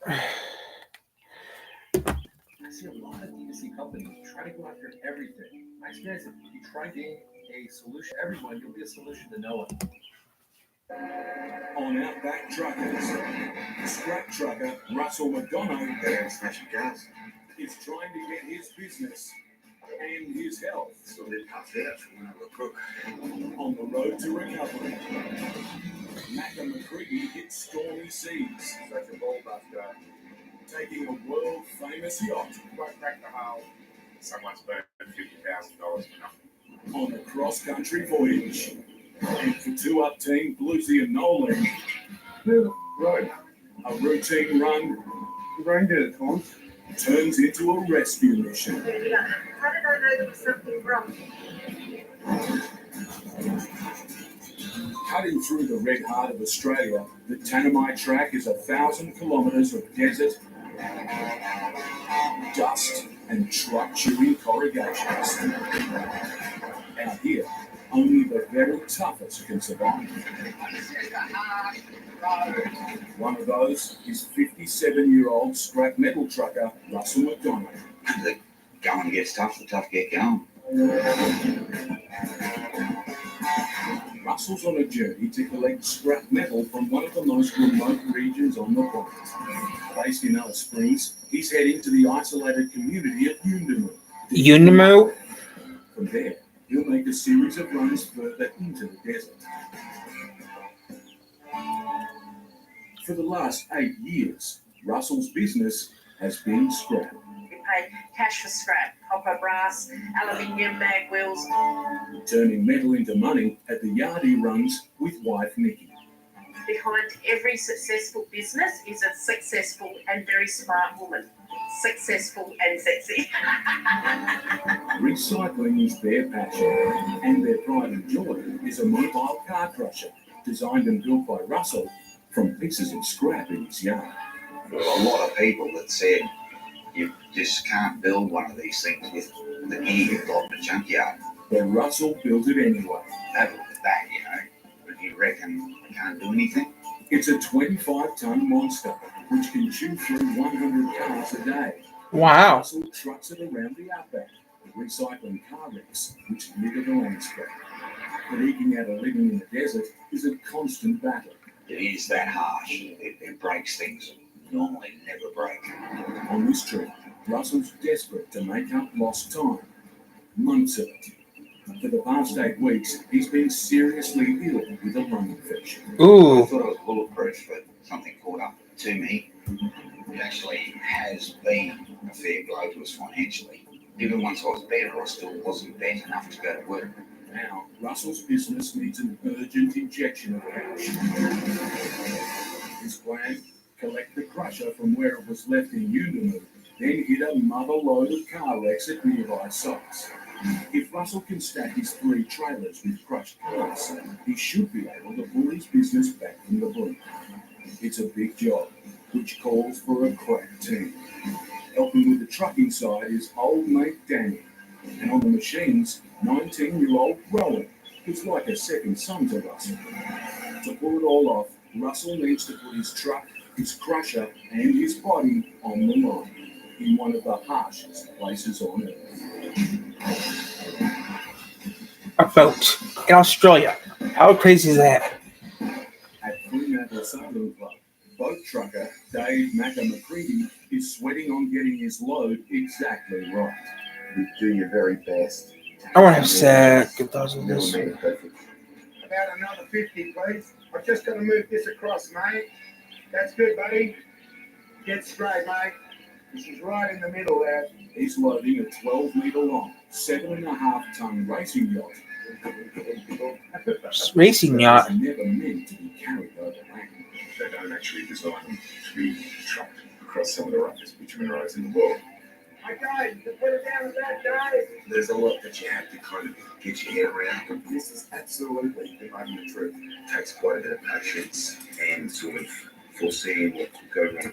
I see a lot of D2C companies try to go after everything. My experience is if you try being a solution to everyone, you'll be a solution to no one. On Outback Truckers, scrap trucker Russell McDonough is trying to get his business and his health So they popped out from another crook. on the road to recovery. Mac and McCready hit stormy seas, Such a ball buster. taking a world-famous yacht Right back the hull. Someone's burned $50,000 for nothing. on a cross-country voyage. And for two up team, Bluesy and Nolan, Right. a routine run The rain did it, Tom. turns into a rescue mission. How did I know there was something wrong? Cutting through the red heart of Australia, the Tanami track is 1,000 kilometres of desert, dust, and truck-chewing corrugations. Out here, only the very toughest can survive. One of those is 57-year-old scrap metal trucker Russell McDonough. The going gets tough, the tough get going. Russell's on a journey to collect scrap metal from one of the most remote regions on the planet. Based in Alice Springs, he's heading to the isolated community of Yundamu. Yundamu? From there, he'll make a series of runs further into the desert. For the last 8 years, Russell's business has been scrap. We paid cash for scrap, copper, brass, aluminium, bag wheels. Turning metal into money at the yard he runs with wife Nikki. Behind every successful business is a successful and very smart woman. Successful and sexy. Recycling is their passion, and their pride and joy is a mobile car crusher designed and built by Russell from pieces of scrap in his yard. There were a lot of people that said you just can't build one of these things with the gear you've got in the junkyard. But Russell built it anyway. Have a look at that, you know. But you reckon I can't do anything? It's a 25-ton monster which can chew through 100 cars a day. Wow. Russell trucks it around the Outback, recycling car wrecks which litter the landscape. But eking out a living in the desert is a constant battle. It is that harsh. It breaks things that normally never break. On this trip, Russell's desperate to make up lost time. Months of it. For the past 8 weeks, he's been seriously ill with a lung infection. I Ooh. thought it was bulletproof, but something caught up to me. It actually has been a fair blow to us financially. Even once I was better, I still wasn't bent enough to go to work. Now, Russell's business needs an urgent injection of cash. His plan, collect the crusher from where it was left in Yundamu, then hit a mother load of car wrecks at nearby sites. If Russell can stack his 3 trailers with crushed cars, he should be able to pull his business back from the brink. It's a big job, which calls for a crack team. Helping with the trucking side is old mate Danny, and on the machines, 19-year-old Rowan, who's like a second son to Russell. To pull it all off, Russell needs to put his truck, his crusher, and his body on the line in one of the harshest places on earth. A boat in Australia. How crazy is that? At Fremantle Sailing Club, boat trucker Dave McCready is sweating on getting his load exactly right. You do your very best. I want to have second thoughts on this. Millimetre perfect. About another 50, please. I've just got to move this across, mate. That's good, buddy. Get straight, mate. This is right in the middle there. He's loading a 12-metre long, 7.5-ton racing yacht. Racing yacht. It's never meant to be carried over land. They don't actually design them to be trucked across some of the roughest bitumen roads in the world. Okay, you can put it down at that, Dave. There's a lot that you have to kind of get your head around. And this is absolutely the moment of truth. It takes quite a bit of patience and sort of foreseeing what could go wrong.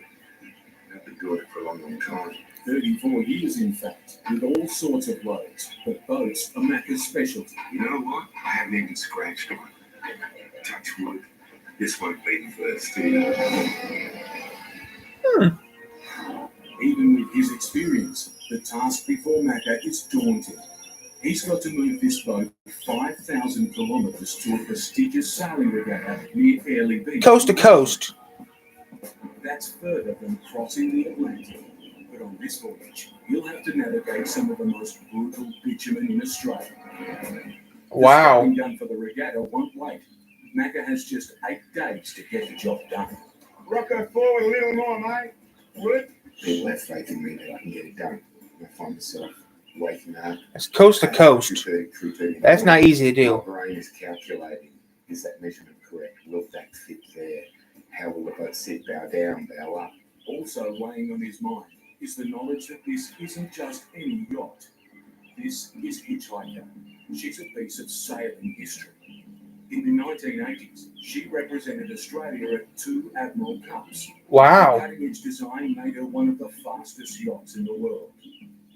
I've been doing it for a long, long time. 34 years, in fact, with all sorts of loads. But boats are Macca's specialty. You know what? I haven't even scratched one. Touch wood. This won't be the first. task before Macca is daunting. He's got to move this boat 5,000 kilometres to a prestigious sailing regatta near Airlie Beach. Coast to coast. That's further than crossing the Atlantic. But on this voyage, you'll have to navigate some of the most brutal bitumen in Australia. Wow. The scouting gun for the regatta won't wait. Macca has just 8 days to get the job done. Rocco forward a little more, mate. Wood. People have faith in me that I can get it done. I find myself waking up. That's coast to coast. That's not easy to My do. brain is calculating, is that measurement correct? Will that fit there? How will the boat sit? Bow down, bow up? Also weighing on his mind is the knowledge that this isn't just any yacht. This is Hitchhiker. She's a piece of sailing history. In the 1980s, she represented Australia at 2 Admiral Cups. Wow. Cutting-edge design made her one of the fastest yachts in the world.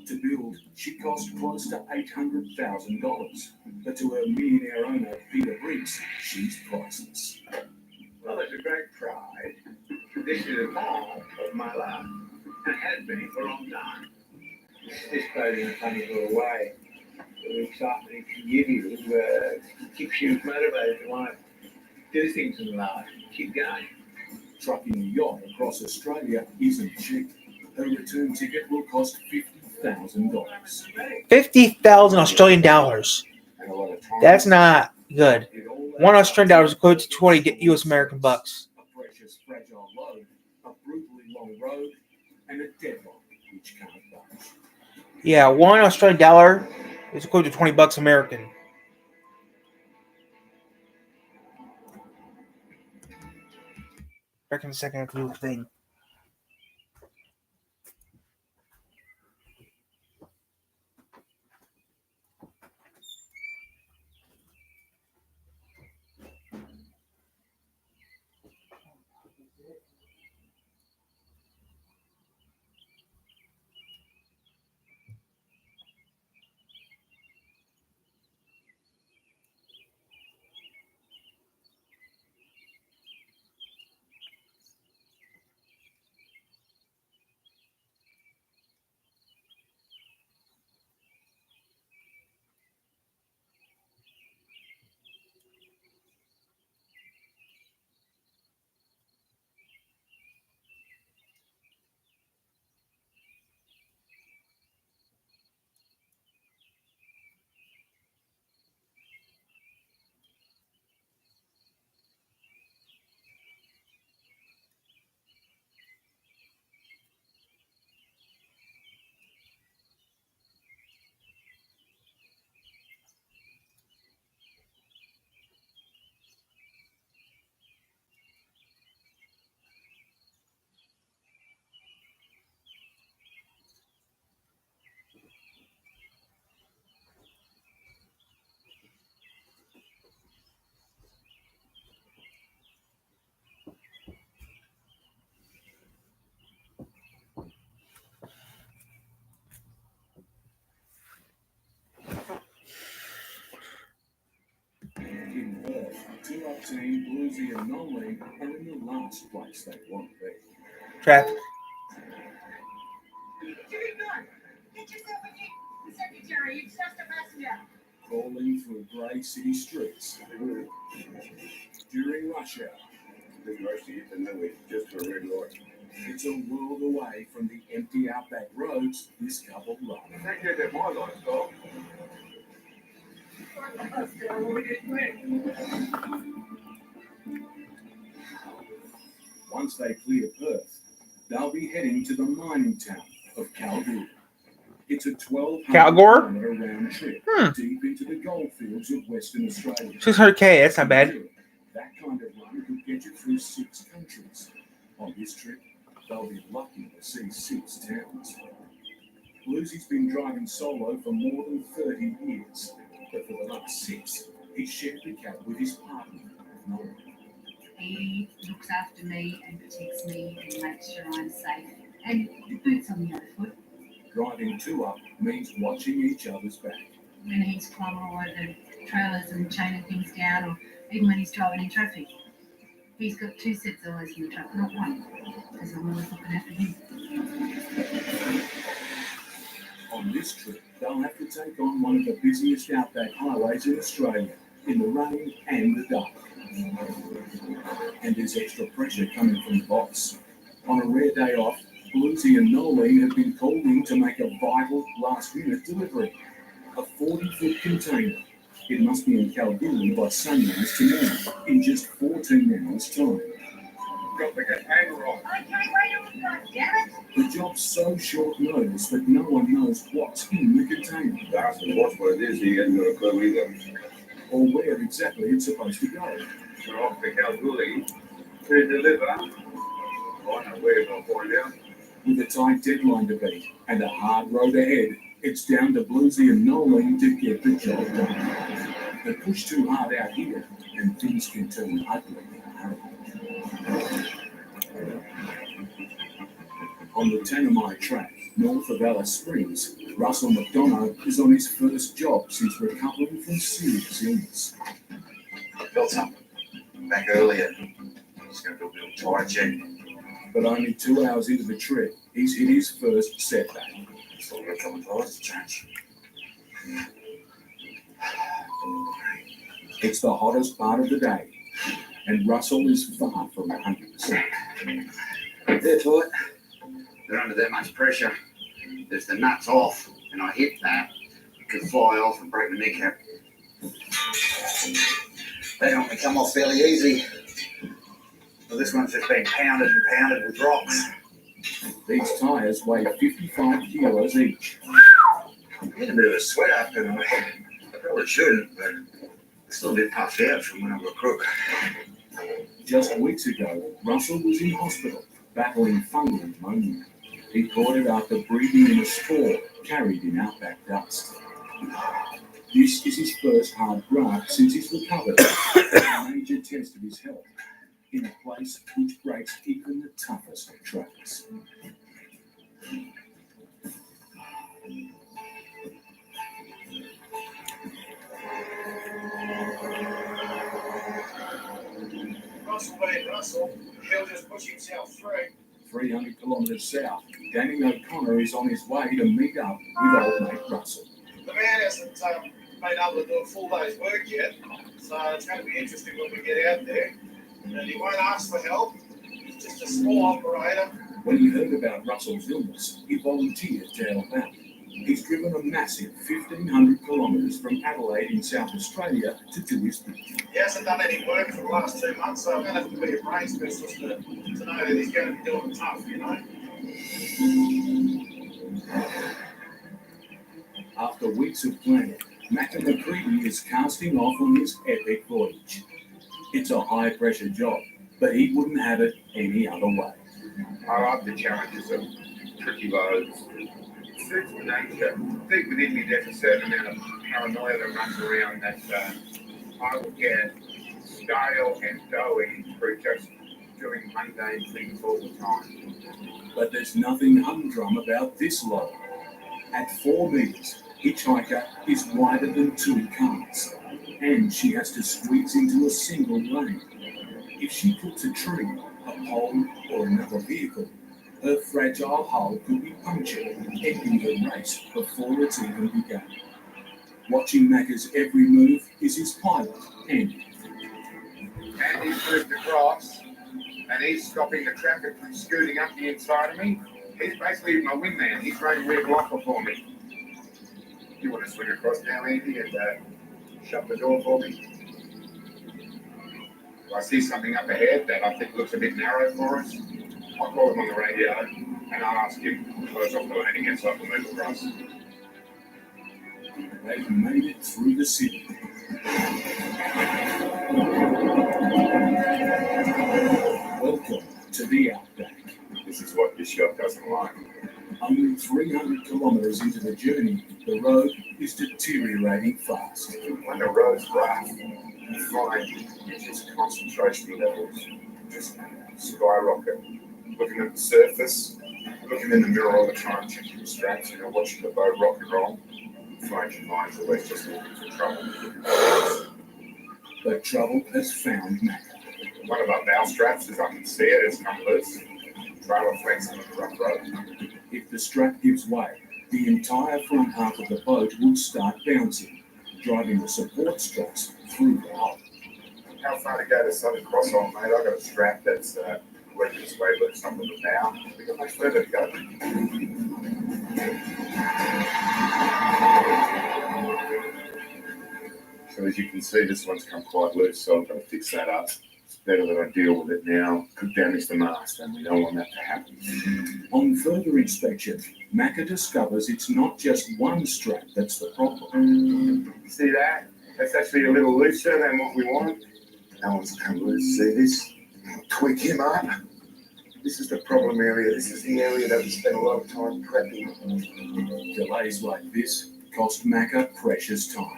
To build, she cost close to $800,000. But to her millionaire owner, Peter Briggs, she's priceless. Well, it's a great pride. This is a part of my life, and has been for a long time. This boat in a funny little way. The excitement it can give you keeps you motivated to want to do things in life. Keep going. Trucking a yacht across Australia isn't cheap. Her return ticket will cost $50,000. 50,000 Australian dollars. And a lot of times, That's not good. It all One adds Australian dollar is equivalent to 20 US American bucks. A precious, fragile load, a brutally long road, and a deadline which can't budge. Yeah, one Australian dollar is equivalent to 20 bucks American. Back in a second, I have to do the thing. In Perth, 2-up team, Bluesy and non-league are in the last place they want to be. Traffic. Get yourself a key. Secretary, it's just a passenger. Crawling through grey city streets during rush hour. There's most of you to know it just for a red light. It's a world away from the empty outback roads this couple love. Thank you to my lifestyle. Once they clear Perth, they'll be heading to the mining town of Kalgoorlie. It's a 1200-kilometre round trip deep into the goldfields of Western Australia. 600K, that's not bad. That kind of run could get you through 6 countries. On this trip, they'll be lucky to see 6 towns. Bluesy's been driving solo for more than 30 years, but for the last 6, he's shared the cab with his partner, Nora. He looks after me and protects me and makes sure I'm safe. And the boots on the other foot. Driving 2-up means watching each other's back. When he's climbing all over the trailers and chaining things down, or even when he's driving in traffic. He's got 2 sets of eyes in the truck, not one, because I'm always looking after him. this trip, they'll have to take on one of the busiest outback highways in Australia, in the rain and the dark. And there's extra pressure coming from the boss. On a rare day off, Bluesy and Nolene have been called in to make a vital last-minute delivery. A 40-foot container. It must be in Kalgoorlie by sunrise tomorrow, in just 14 hours' time. Got the container off. Okay, wait on the front, damn it. The job's so short notice that no one knows what's in the container, Ask the boss what it is, he hasn't got a clue either. or where exactly it's supposed to go. We're off to Kalgoorlie to deliver. I know where they'll find out. With a tight deadline to beat and a hard road ahead, it's down to Bluesy and Nolene to get the job done. They push too hard out here, and things can turn ugly in a hurry. On the Tanami track, north of Alice Springs, Russell McDonough is on his first job since recovering from serious illness. Built up back earlier. Just going to do a little tire check. But only 2 hours into the trip, he's hit his first setback. Still got a couple of tires to change. It's the hottest part of the day, and Russell is far from 100%. They're tight. They're under that much pressure. If the nut's off and I hit that, it could fly off and break my kneecap. They normally come off fairly easy. Well, this one's just been pounded and pounded with rocks. These tyres weigh 55 kilos each. I'm getting a bit of a sweat after tonight. I probably shouldn't, but I'm still a bit puffed out from when I was a crook. Just weeks ago, Russell was in hospital, battling fungal pneumonia. He caught it after breathing in a spore carried in Outback dust. This is his first hard graft since he's recovered, a major test of his health, in a place which breaks even the toughest of trails. Russell being Russell, he'll just push himself through. 300 kilometres south, Danny O'Connor is on his way to meet up with old mate Russell. The man hasn't been able to do a full day's work yet, so it's going to be interesting when we get out there. And he won't ask for help. He's just a small operator. When he heard about Russell's illness, he volunteered to help out. He's driven a massive 1,500 kilometres from Adelaide in South Australia to do his bit. He hasn't done any work for the last 2 months, so I'm going to have to be a brain specialist to know that he's going to be doing tough, you know. After weeks of planning, Matt and McCready is casting off on this epic voyage. It's a high-pressure job, but he wouldn't have it any other way. I like the challenges of tricky roads. It suits my nature. I think within me there's a certain amount of paranoia that runs around that I will get stale and doughy through just doing mundane things all the time. But there's nothing humdrum about this log. At 4 metres, Hitchhiker is wider than 2 cars, and she has to squeeze into a single lane. If she puts a tree, a pole, or another vehicle, her fragile hull could be punctured, ending the race before it's even begun. Watching Macca's every move is his pilot, Andy. Andy's moved across, and he's stopping the traffic from scooting up the inside of me. He's basically my wingman. He's running rear blocker for me. You want to swing across now, Andy, and shut the door for me? If I see something up ahead that I think looks a bit narrow for us, I'll call him on the radio, and I'll ask him to close off the landing and so I can move across. They've made it through the city. Welcome to the Outback. This is what this shop doesn't like. Only 300 kilometres into the journey, the road is deteriorating fast. When the road's rough, you find it's just concentration levels just skyrocket. Looking at the surface, looking in the mirror all the time, checking the straps, watching the boat rock and roll. You find your mind's always just looking for trouble. But trouble has found Macca. One of our bow straps, as I can see it, has come loose. Trailer flexing on the rough road. If the strap gives way, The entire front half of the boat would start bouncing, driving the support struts through the hole. How far to go to Southern Cross on, mate? I've got a strap that's working its way loops up on the bow. We've got much further to go. So as you can see, this one's come quite loose, so I'm going to fix that up. It's better that I deal with it now. Could damage the mast, and we don't want that to happen. On further inspection, Macca discovers it's not just one strap that's the problem. See that? That's actually a little looser than what we want. That one's come loose. See this? Tweak him up. This is the problem area. This is the area that we spend a lot of time prepping. Delays like this cost Macca precious time.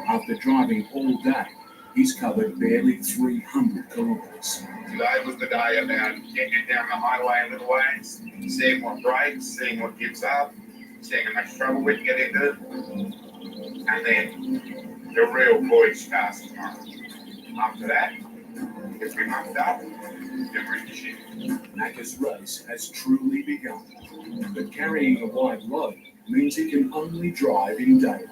After driving all day, he's covered barely 300 kilometres. Today was the day about getting it down the highway a little ways, seeing what breaks, seeing what gives up, seeing how much trouble we can get into, and then the real voyage starts tomorrow. After that, if we mucked up, then we're in the ship. Macca's race has truly begun, but carrying a wide load means he can only drive in daylight.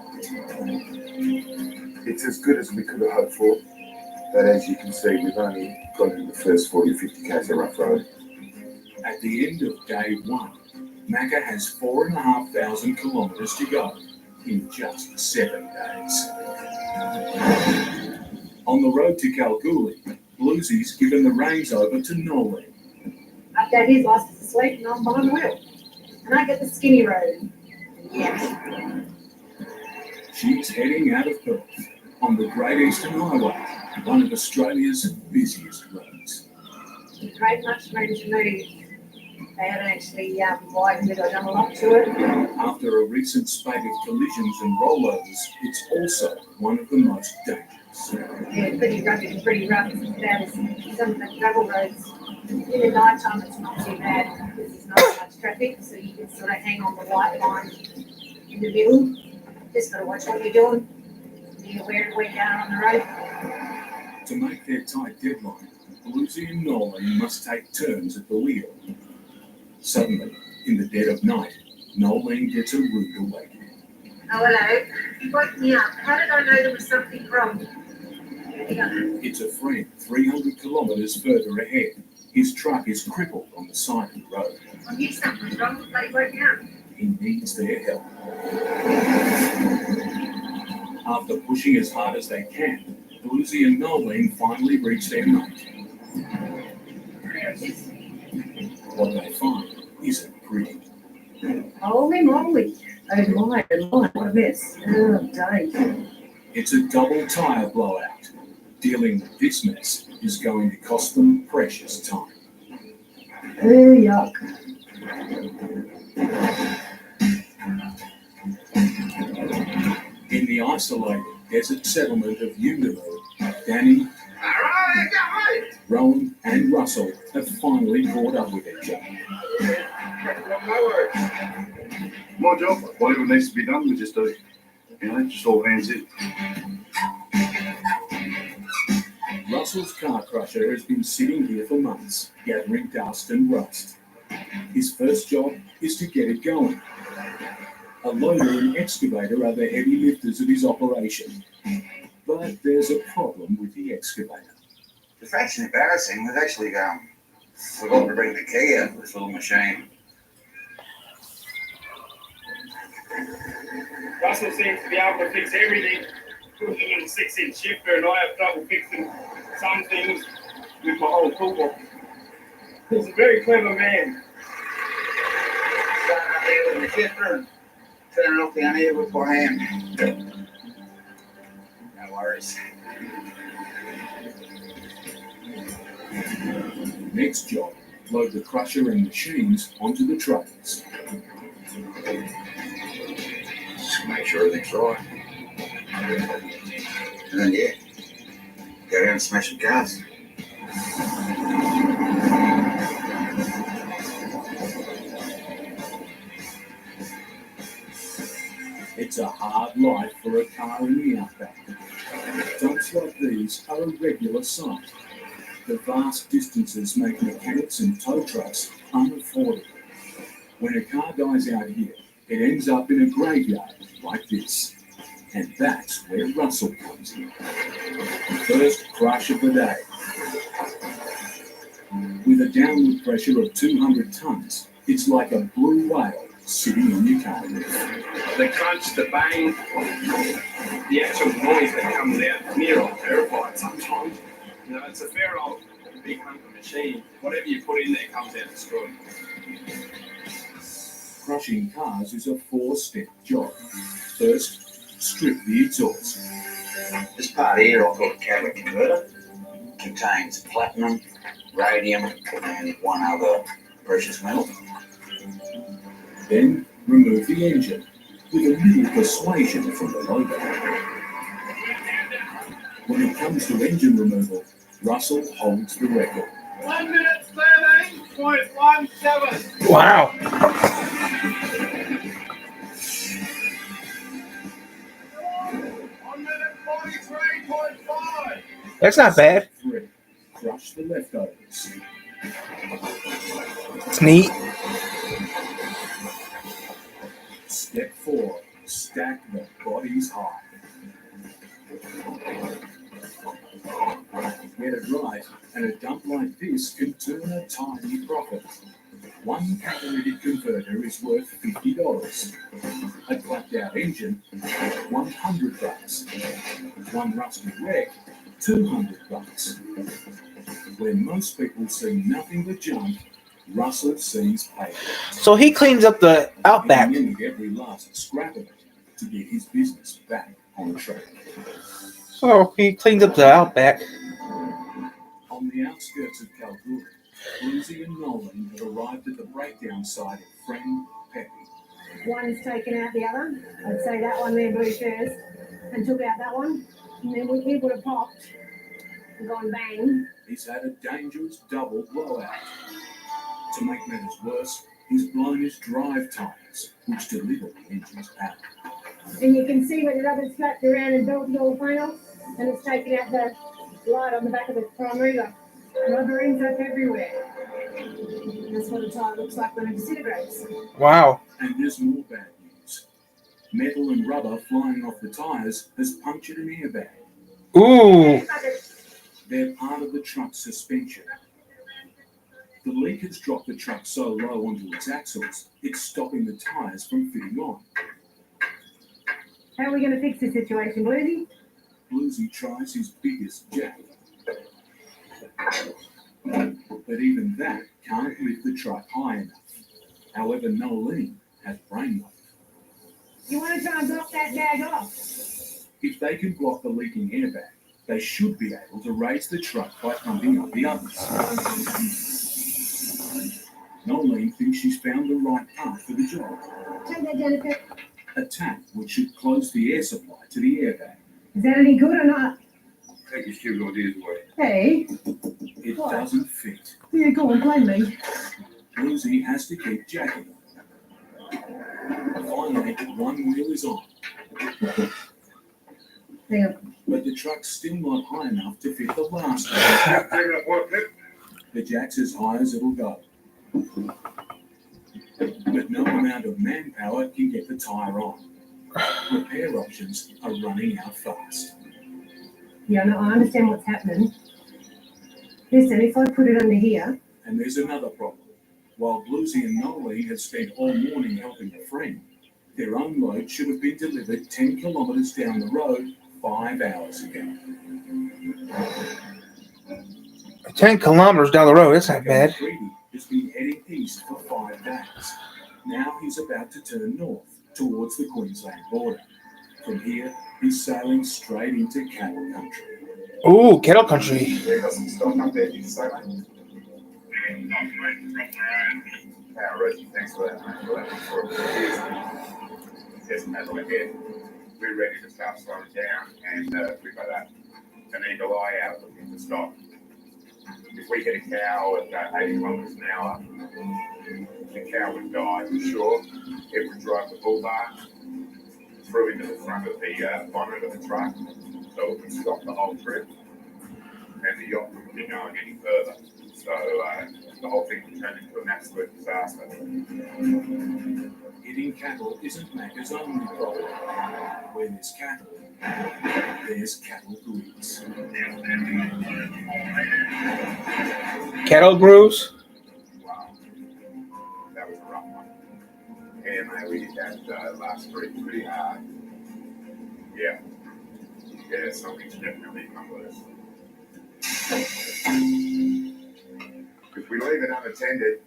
It's as good as we could have hoped for, but as you can see, we've only got into the first 40 or 50 k's of rough road. At the end of day one, Macca has 4,500 kilometres to go in just 7 days. On the road to Kalgoorlie, Bluesy's given the reins over to Nolan. I've got his license to sleep and I'm behind the wheel. And I get the skinny road. Yeah. She's heading out of Perth on the Great Eastern Highway, one of Australia's busiest roads. Great much room to move. They haven't actually widened it or done a lot to it. After a recent spate of collisions and rollovers, it's also one of the most dangerous. Yeah, pretty rugged and pretty rough. It's bad as some of the gravel roads. In the night time, it's not too bad because there's not much traffic, so you can sort of hang on the white line in the middle. Just got to watch what you're doing. Be aware of where you're going on the road. To make their tight deadline, Bluesy and Nolan must take turns at the wheel. Suddenly, in the dead of night, Nolan gets a rude awakening. Oh, hello. You woke me up. How did I know there was something wrong? It's a friend 300 kilometres further ahead. His truck is crippled on the side of the road. I knew something was wrong, but they woke me up. He needs their help. After pushing as hard as they can, Bluesy and Nolan finally reach their mate. What they find isn't pretty. Holy moly. Oh my, what a mess. Oh, Dave. It's a double tyre blowout. Dealing with this mess is going to cost them precious time. Oh, yuck. In the isolated desert settlement of Uluru, Danny, Rowan and Russell have finally caught up with each other. My job, whatever needs to be done, we just do. You know, just all hands in. Russell's car crusher has been sitting here for months, gathering dust and rust. His first job is to get it going. A loader and excavator are the heavy lifters of his operation. But there's a problem with the excavator. It's actually embarrassing. We've actually forgotten to bring the key out of this little machine. Russell seems to be able to fix everything with a little 6-inch shifter, and I have trouble fixing some things with my whole toolbox. He's a very clever man. Starting up there with the shifter and turning off down here with my hand. No worries. Next job, load the crusher and machines onto the trailers. Make sure everything's right. And then, yeah, go down and smash some cars. It's a hard life for a car in the Outback. Dumps like these are a regular sight. The vast distances make mechanics and tow trucks unaffordable. When a car dies out here, It ends up in a graveyard like this. And that's where Russell comes in. The first crush of the day. With a downward pressure of 200 tons, it's like a blue whale sitting on your car roof. The crunch, the bang, the actual noise that comes out near on terrifying sometimes. You know, it's a fair old big hunker machine. Whatever you put in there comes out destroyed. Crushing cars is a 4-step job. First, strip the exhaust. This part here I've got a catalytic converter. Contains platinum, radium, and one other precious metal. Then remove the engine with a little persuasion from the logo. When it comes to engine removal, Russell holds the record. 1 minute 13.17. Wow. 1 minute 43.5. That's not bad. 3. Crush the leftovers. It's neat. Step 4. Stack the bodies high. Get it right, and a dump like this can turn a tiny profit. One catalytic converter is worth $50. A clapped out engine, $100. One rusty wreck, $200. Where most people see nothing but junk, Russell sees payback. So he cleans up the Outback. He need every last scrap of it to get his business back on track. So he cleans up the Outback. On the outskirts of Kalgoorlie, Bluesy and Nolan have arrived at the breakdown site of Friend Peppy. One's taken out the other. I'd say that one there blew first and took out that one. And then he would have popped and gone bang. He's had a dangerous double blowout. To make matters worse, he's blown his drive tyres, which deliver the engine's power. And you can see where the rubber's flapped around and belted all the panels, and it's taken out the light on the back of the primary. The rubber ends up everywhere. And that's what a tyre looks like when it disintegrates. Wow. And there's more bad news. Metal and rubber flying off the tyres has punctured an airbag. Ooh. They're part of the truck's suspension. The leak has dropped the truck so low onto its axles, it's stopping the tyres from fitting on. How are we going to fix this situation, Bluesy? Bluesy tries his biggest jack. But even that can't lift the truck high enough. However, Nolene has brain lock. You want to try and block that bag off? If they can block the leaking airbag, they should be able to raise the truck by pumping up the others. Nolene thinks she's found the right path for the job. Take that, Jennifer. A tap which should close the air supply to the airbag. Is that any good or not? Take your stupid ideas away. Hey, It What? doesn't fit. yeah, go on, blame me. Bluesy has to keep jacking. Finally, one wheel is on, Hang on. but the truck's still not high enough to fit the last one. Take it up one clip. The jack's as high as it'll go. But no amount of manpower can get the tyre on. Repair options are running out fast. Yeah, no, I understand what's happening. Listen, if I put it under here, And there's another problem. While Bluesy and Nolene have spent all morning helping a friend, their own load should have been delivered 10 kilometres down the road 5 hours ago. 10 kilometers down the road. That's not bad. Freddie has been heading east for 5 days. Now he's about to turn north towards the Queensland border. From here, he's sailing straight into cattle country. Ooh, kettle country. There got some stock up there, you say, mate? Rosie, thanks for that, mate. For that, for yes, mate, we're here. We're ready to start slowing down, and we've got an eagle eye out looking for stock. If we get a cow at 80 kilometres an hour, the cow would die for sure. It would drive the bull bar through into the front of the bonnet of the truck, so it would stop the whole trip, and the yacht wouldn't be going any further. So the whole thing turned into an absolute disaster. Hitting cattle isn't Macca's only problem. Where there's cattle, there's cattle grease. Cattle grooves? Wow, that was a rough one. And we hit that last week pretty hard. Yeah, something's definitely come loose. If we leave it unattended,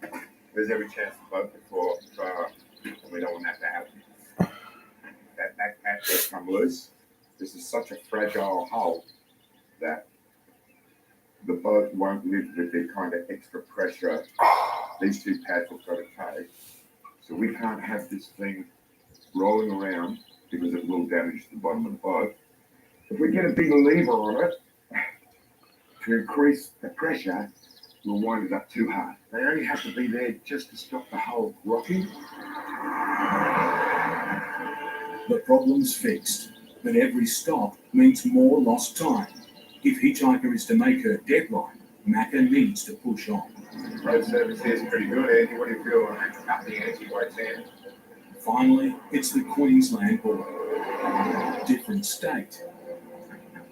there's every chance the boat could fall off, and we don't want that to happen. That pad has come loose. This is such a fragile hull that the boat won't live with the kind of extra pressure these two pads have got to take. So we can't have this thing rolling around because it will damage the bottom of the boat. If we get a big lever on it to increase the pressure, we'll wind it up too hard. They only have to be there just to stop the hull rocking. The problem's fixed, but every stop means more lost time. If Hitchhiker is to make her deadline, Macca needs to push on. Road service here is pretty good, Andy. What do you feel on up the ante by 10? Finally, it's the Queensland border. Different state.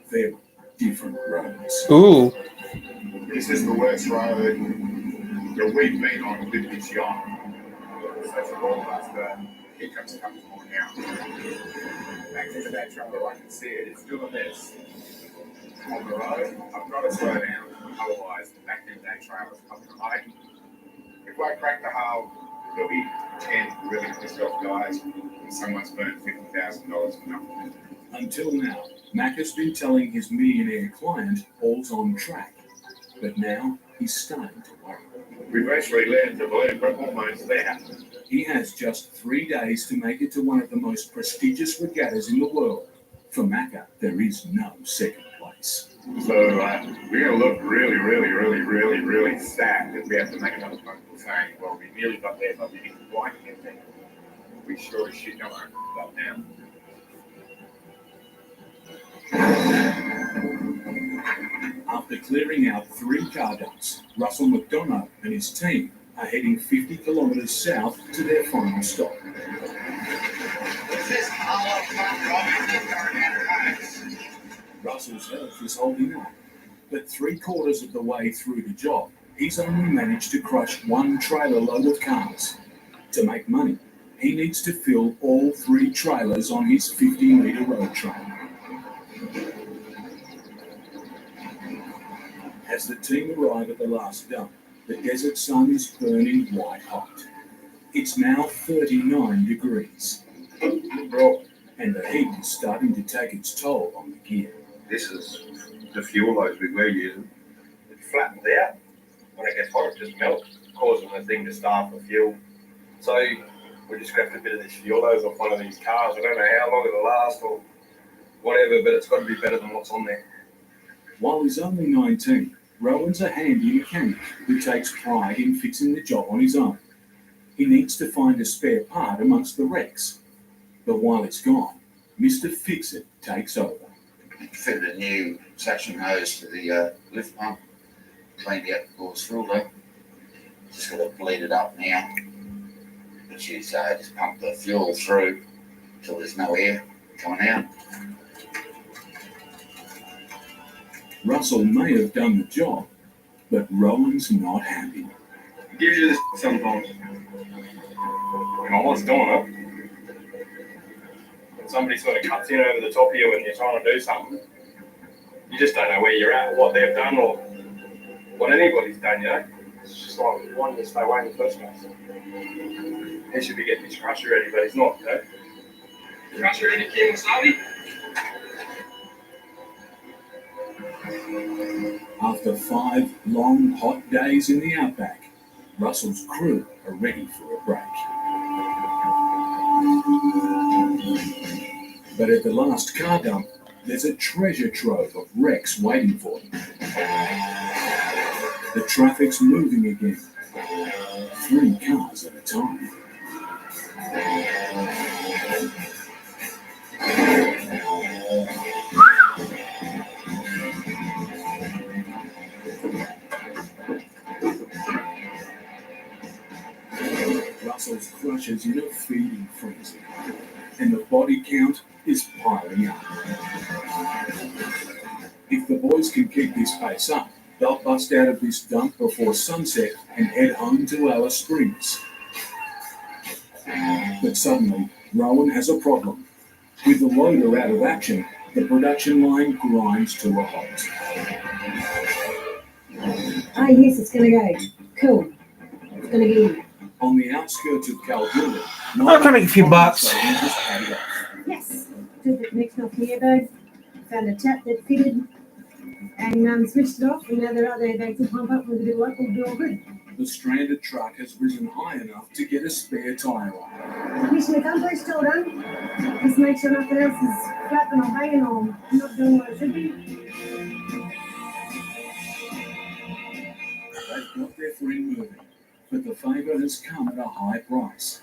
Very different roads. Ooh. This is the worst road that we've been on with this yacht. So for all of us, the hiccups come more now. Back into that trailer, I can see it. It's doing this. On the road, I've got to slow down. Otherwise, the back end of that trailer's coming high. If I crack the hull, there'll be 10 really pissed off guys, and someone's burned $50,000 for nothing. Until now, Macca's been telling his millionaire client all's on track. But now he's starting to worry. We've actually learned to believe we're almost there. He has just 3 days to make it to one of the most prestigious regattas in the world. For Macca, there is no second place. So we're going to look really sad if we have to make another phone call saying, well, we nearly got there, but we didn't quite get there. We sure as shit don't stop now. After clearing out 3 car dumps, Russell McDonough and his team are heading 50 kilometres south to their final stop. Russell's health is holding up, but 3/4 of the way through the job, he's only managed to crush 1 trailer load of cars. To make money, he needs to fill all 3 trailers on his 50-metre road train. As the team arrive at the last dump, the desert sun is burning white hot. It's now 39 degrees. And the heat is starting to take its toll on the gear. This is the fuel hose we were using. It flattens out. When it gets hot, it just melts, causing the thing to starve for fuel. So we just grabbed a bit of this fuel hose off one of these cars. I don't know how long it'll last or whatever, but it's got to be better than what's on there. While he's only 19, Rowan's a handy mechanic who takes pride in fixing the job on his own. He needs to find a spare part amongst the wrecks. But while it's gone, Mr. Fix-It takes over. Fitted a new suction hose to the lift pump, cleaned out the course filter. Just got to bleed it up now, which is just pump the fuel through till there's no air coming out. Russell may have done the job, but Rowan's not happy. It gives you this sometimes. And all it's doing it. When somebody sort of cuts in over the top of you when you're trying to do something, you just don't know where you're at, what they've done, or what anybody's done, you know? It's just like, why didn't you stay away in the first place? He should be getting his crusher ready, but he's not, you know? Crusher ready, Kim Wasabi? After 5 long, hot days in the Outback, Russell's crew are ready for a break. But at the last car dump, there's a treasure trove of wrecks waiting for them. The traffic's moving again. 3 cars at a time. Russell's crushers in a feeding frenzy, and the body count is piling up. If the boys can keep this pace up, they'll bust out of this dump before sunset and head home to Alice Springs. But suddenly, Rowan has a problem. With the loader out of action, the production line grinds to a halt. Ah, yes, it's going to go. Cool. It's going to go. On the outskirts of Kalgoorlie, I'll come make a few bucks. Yes. Did the connection off the airbag. Found a tap that fitted and switched it off. And now they're out there back to pump up with a bit of luck. We'll do all good. The stranded truck has risen high enough to get a spare tyre on. Mission accomplished, all done. Just make sure nothing else is flapping or banging or not doing what it should be. They've got their friend moving, but the favour has come at a high price.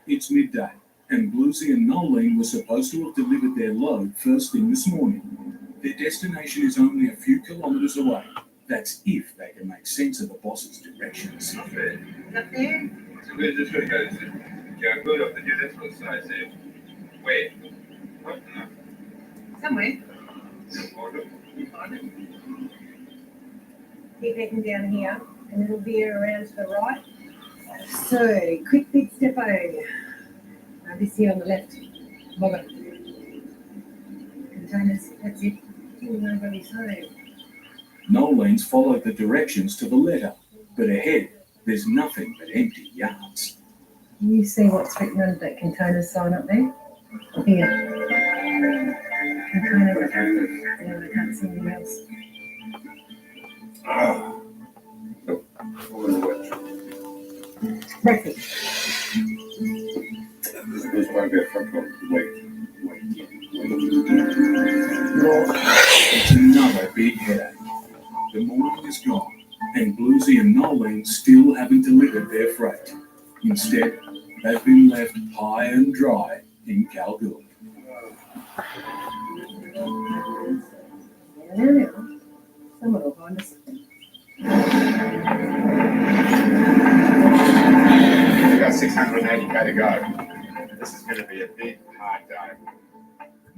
It's midday, and Bluesy and Nolene were supposed to have delivered their load first thing this morning. Their destination is only a few kilometres away. That's if they can make sense of the boss's directions. Not bad. Up there? So we're just going to go to Kalgoorlie up there. That's what I say. Where? What? No. Somewhere. Order. Keep heading down here, and it'll veer around to the right. So, quick big step over. Now this here on the left. Bobber. Containers, that's it. Nobody sorry. Nolene's followed the directions to the letter, but ahead, there's nothing but empty yards. Can you see what's written on that container sign up there? Up here. Container. Yeah, I can't see anything else. Breakfast. It's another big headache. The morning is gone, and Bluesy and Nolene still haven't delivered their freight. Instead, they've been left high and dry in Kalgoorlie. Now, someone will find us. We've got 680k to go. This is going to be a big, hard day.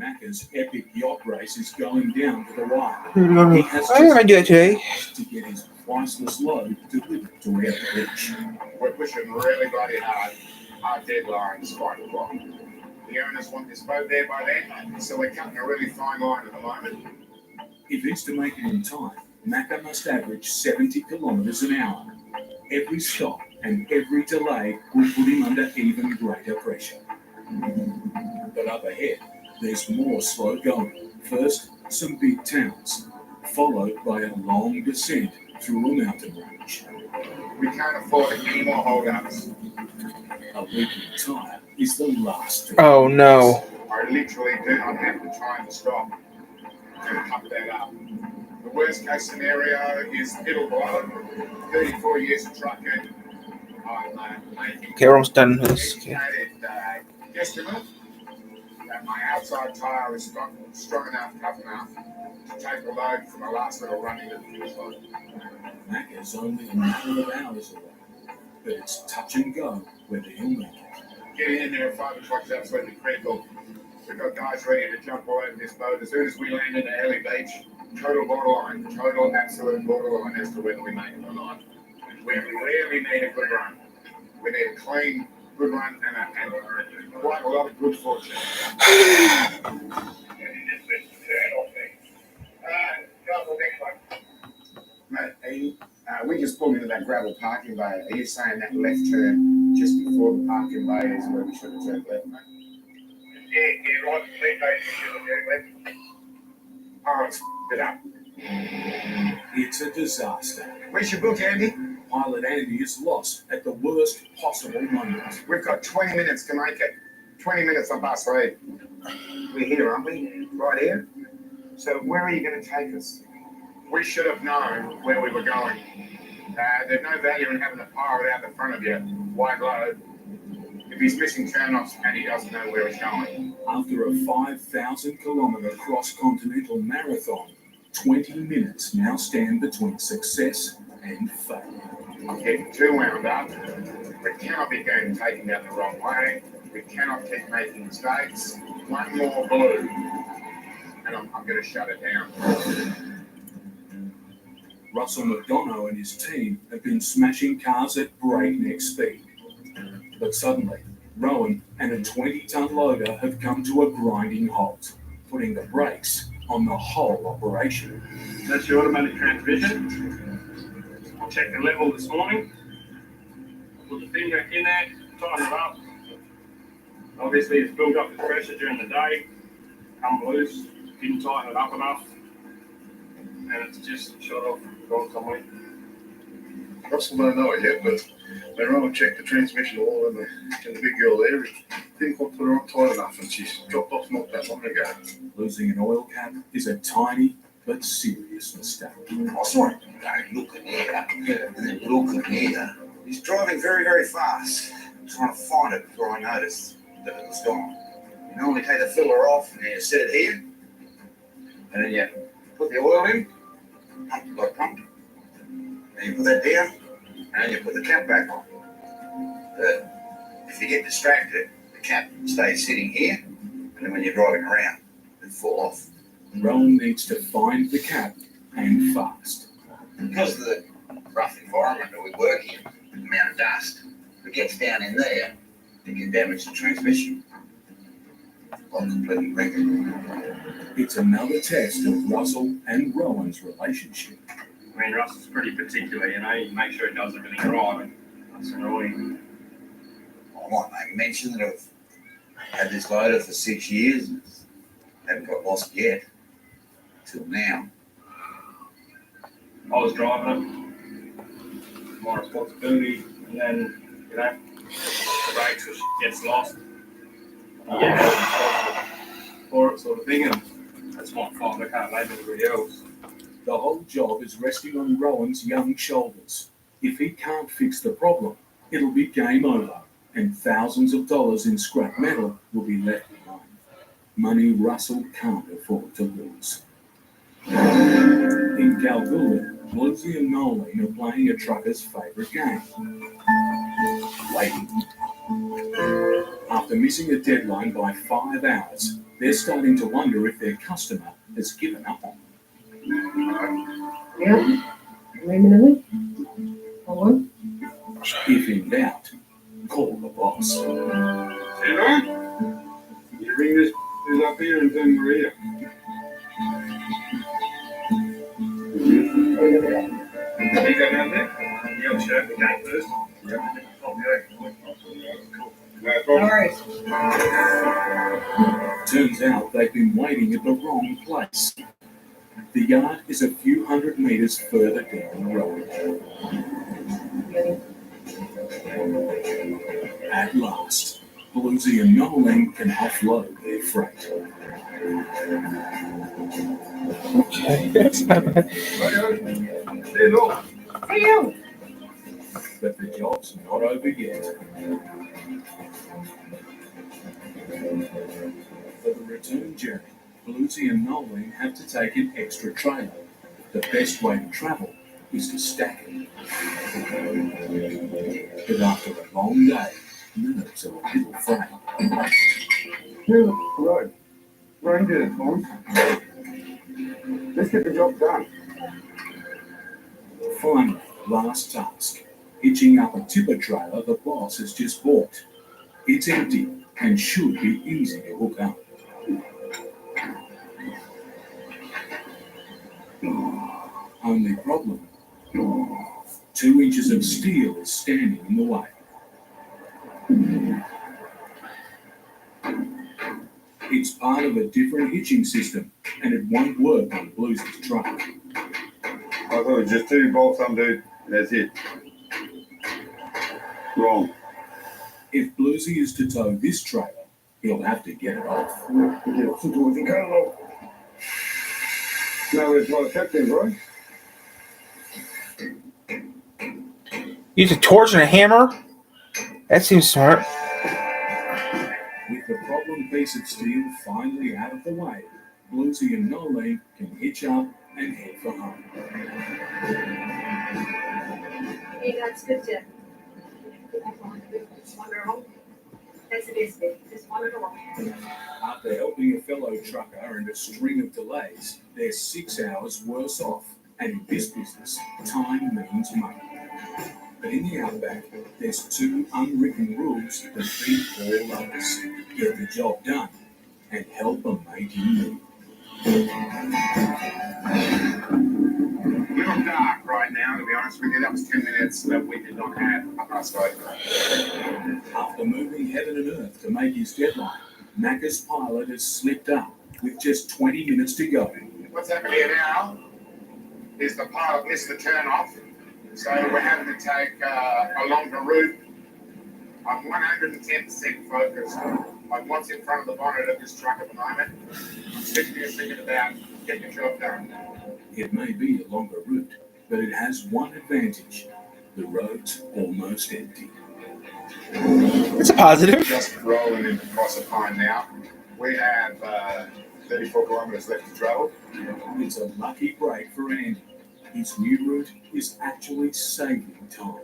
Macca's epic yacht race is going down to the wire. I'm He has gonna do it today. to get his priceless load delivered to where the beach. We're pushing really bloody hard. Our deadline's 5 o'clock. The owners want this boat there by then, so we're cutting a really fine line at the moment. If he's to make it in time, Macca must average 70 kilometres an hour. Every stop and every delay will put him under even greater pressure. But up ahead, there's more slow going. First, some big towns, followed by a long descent through a mountain range. We can't afford any more hold-ups. A leaking tyre is the last thing. Oh no. I literally do not have the time to stop and pump that up. The worst case scenario is it'll blow. 34 years of trucking. I'm making Okay, we're almost done with this. Okay. guesstimate that my outside tyre is strong enough, tough enough to take the load from the last little run into the finish line. Macca's only a matter of hours away, but it's touch and go whether he'll make it. Getting in there at 5 o'clock is absolutely critical. We've got guys ready to jump all over this boat as soon as we land into Ellie Beach. Total borderline, total absolute borderline as to whether we make it or not. We really need a good run. We need a clean, good run and quite a lot of good fortune. Mate, we just pulled into that gravel parking bay. Are you saying that left turn just before the parking bay is where we should have turned left, mate? Yeah, right. Oh, it's it up. It's a disaster. Where's your book, Andy? Pilot Andy is lost at the worst possible moment. We've got 20 minutes to make it. 20 minutes on bus lead. We're here, aren't we? Right here? So where are you going to take us? We should have known where we were going. There's no value in having a pirate out the front of you, wide load, if he's missing turn-offs and he doesn't know where he's going. After a 5,000 kilometre cross-continental marathon, 20 minutes now stand between success and failure. I'm getting too wound up. We cannot be going taking that the wrong way. We cannot keep making mistakes. One more blue, and I'm going to shut it down. Russell McDonough and his team have been smashing cars at breakneck speed. But suddenly, Rowan and a 20-ton loader have come to a grinding halt, putting the brakes on the whole operation. That's your automatic transmission. I'll check the level this morning. Put the thing back in there, tighten it up. Obviously, it's built up its pressure during the day. Come loose, didn't tighten it up enough, and it's just shot off, gone somewhere. Russell don't know it yet, but when Rowan checked the transmission oil and the big girl there, he didn't quite put her on tight enough, and she's dropped off not that long ago. Losing an oil cap is a tiny but serious mistake. I saw him looking here, and then looking here. He's driving very, very fast. I'm trying to find it before I noticed that it was gone. You normally take the filler off and then you set it here, and then you put the oil in, pump, and you put that down, and then you put the cap back on. But if you get distracted, the cap stays sitting here, and then when you're driving around, it fall off. Rowan needs to find the cap, and fast. Because of the rough environment that we work in, the amount of dust that gets down in there, it can damage the transmission. Like completely wreck it. It's another test of Russell and Rowan's relationship. I mean, Russell's pretty particular, you know, you make sure he does everything right, and that's annoying. I might make mention that I've had this loader for 6 years and haven't got lost yet, till now. I was driving it, my responsibility, and then, you know, the brakes or gets lost. You get held responsible for it, sort of thing, and that's my fault. I can't blame anybody else. The whole job is resting on Rowan's young shoulders. If he can't fix the problem, it'll be game over, and thousands of dollars in scrap metal will be left behind. Money Russell can't afford to lose. In Kalgoorlie, Bluesy and Nolan are playing a trucker's favourite game, waiting. After missing a deadline by 5 hours, they're starting to wonder if their customer has given up on them. Yeah. Maybe. Hello? If in doubt, call the boss. Hello? You ring this up here and then we're here. You go down there? Yeah, I'll show the gate first. Yeah. No problem. Alright. Turns out they've been waiting at the wrong place. The yard is a few hundred metres further down the road. At last, Bluesy and Nolan can offload their freight. Okay, that's not bad. Hey, But the job's not over yet. For the return journey, Bluesy and Nolan have to take an extra trailer. The best way to travel is to stack it. But after a long day, nerves are a little frayed. Here's the road. Right into it, Tom. Let's get the job done. Finally, last task, hitching up a tipper trailer the boss has just bought. It's empty and should be easy to hook up. Only problem, 2 inches of steel is standing in the way. It's part of a different hitching system and it won't work on Bluesy's truck. I thought it was just 2 bolts undone, and that's it. Wrong. If Bluesy is to tow this trailer, he'll have to get it off. Now we're trying to check them, right? Use a torch and a hammer? That seems smart. With the problem piece of steel finally out of the way, Bluesy and Nolan can hitch up and head for home. hey, that's good to. just wander along. That's the best bit, just wander along. After helping a fellow trucker and a string of delays, they're 6 hours worse off. And in this business, time means money. But in the Outback, there's 2 unwritten rules that beat all others. Get the job done and help a mate in need. A little dark right now, to be honest with you. That was 10 minutes that we did not have up our side. After moving heaven and earth to make his deadline, Macca's pilot has slipped up with just 20 minutes to go. What's happening here now is the pilot missed the turn off, so we're having to take a longer route. I'm 110% focused on what's in front of the bonnet of this truck at the moment. I'm sitting here thinking about getting the job done. It may be a longer route, but it has one advantage. The road's almost empty. It's a positive. Just rolling into Proserpine now. We have 34 kilometres left to travel. It's a lucky break for Andy. His new route is actually saving time.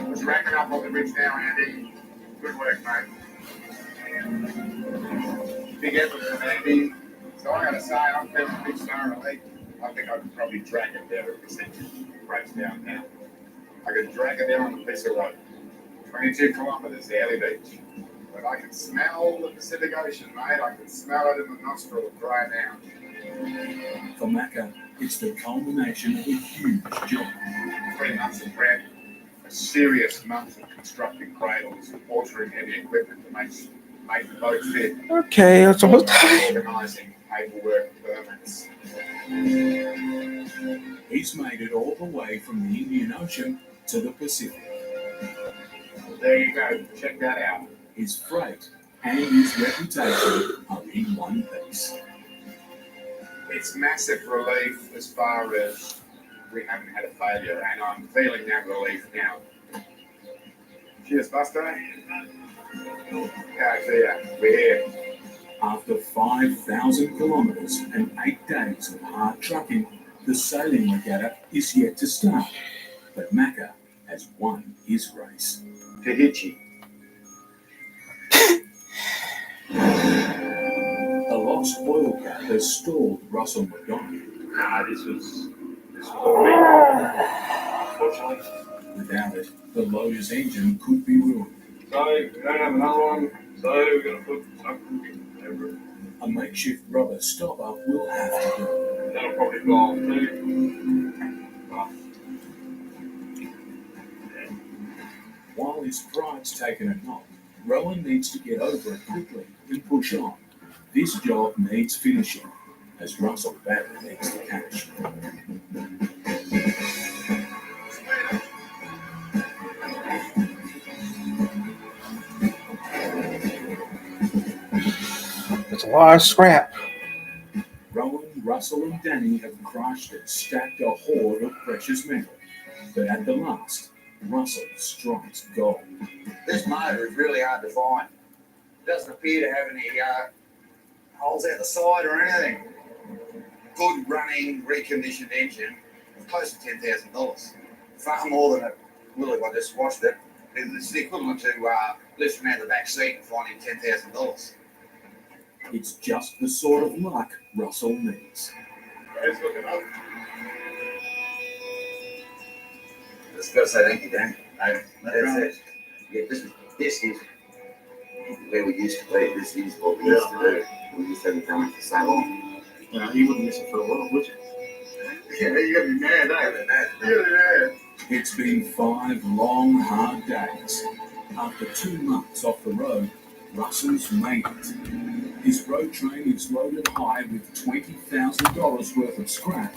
Just racking up on the bridge now, Andy. Good work, mate. Big effort from Andy. So I gotta say, I'm feeling a bit sorry. I think I could probably drag it there if this engine breaks down now. I could drag it there on the piece of road. 22 kilometres to Alley Beach. But I can smell the Pacific Ocean, mate. I can smell it in the nostrils right now. For Macca, it's the culmination of a huge job. 3 months of prep, a serious month of constructing cradles, altering heavy equipment to make the boat fit. Okay, it's almost time. Organising paperwork, permits. He's made it all the way from the Indian Ocean to the Pacific. There you go. Check that out. His freight and his reputation are in one piece. It's massive relief as far as we haven't had a failure, and I'm feeling that relief now. Cheers, Buster. Yeah, we're here. After 5,000 kilometres and 8 days of hard trucking, the sailing regatta is yet to start. But Macca has won his race. Tahiti. A lost oil cap has stalled Russell McDonald. This was all me, unfortunately. Without it, the loader's engine could be ruined. So we don't have another one, so we're going to put something over it. A makeshift rubber stopper will have to do. That'll probably go on too. While his pride's taken a knock, Rowan needs to get over it quickly and push on. This job needs finishing, as Russell badly needs the cash. It's a lot of scrap. Rowan, Russell, and Danny have crushed and stacked a hoard of precious metal. But at the last, Russell strikes gold. This motor is really hard to find. It doesn't appear to have any holes out the side or anything. Good running, reconditioned engine, close to $10,000. Far more than it will if I just washed it. It's the equivalent to lifting out the back seat and finding $10,000. It's just the sort of luck Russell needs. Let's look it up. Just got to say thank you, Dan. That's it. Yeah, this is where we used to be. This is what we used to do. We used to have it going for so long. You wouldn't miss it for a while, would you? Yeah, you got to be mad, eh? Yeah. It's been 5 long, hard days. After 2 months off the road, Russell's made it. His road train is loaded high with $20,000 worth of scrap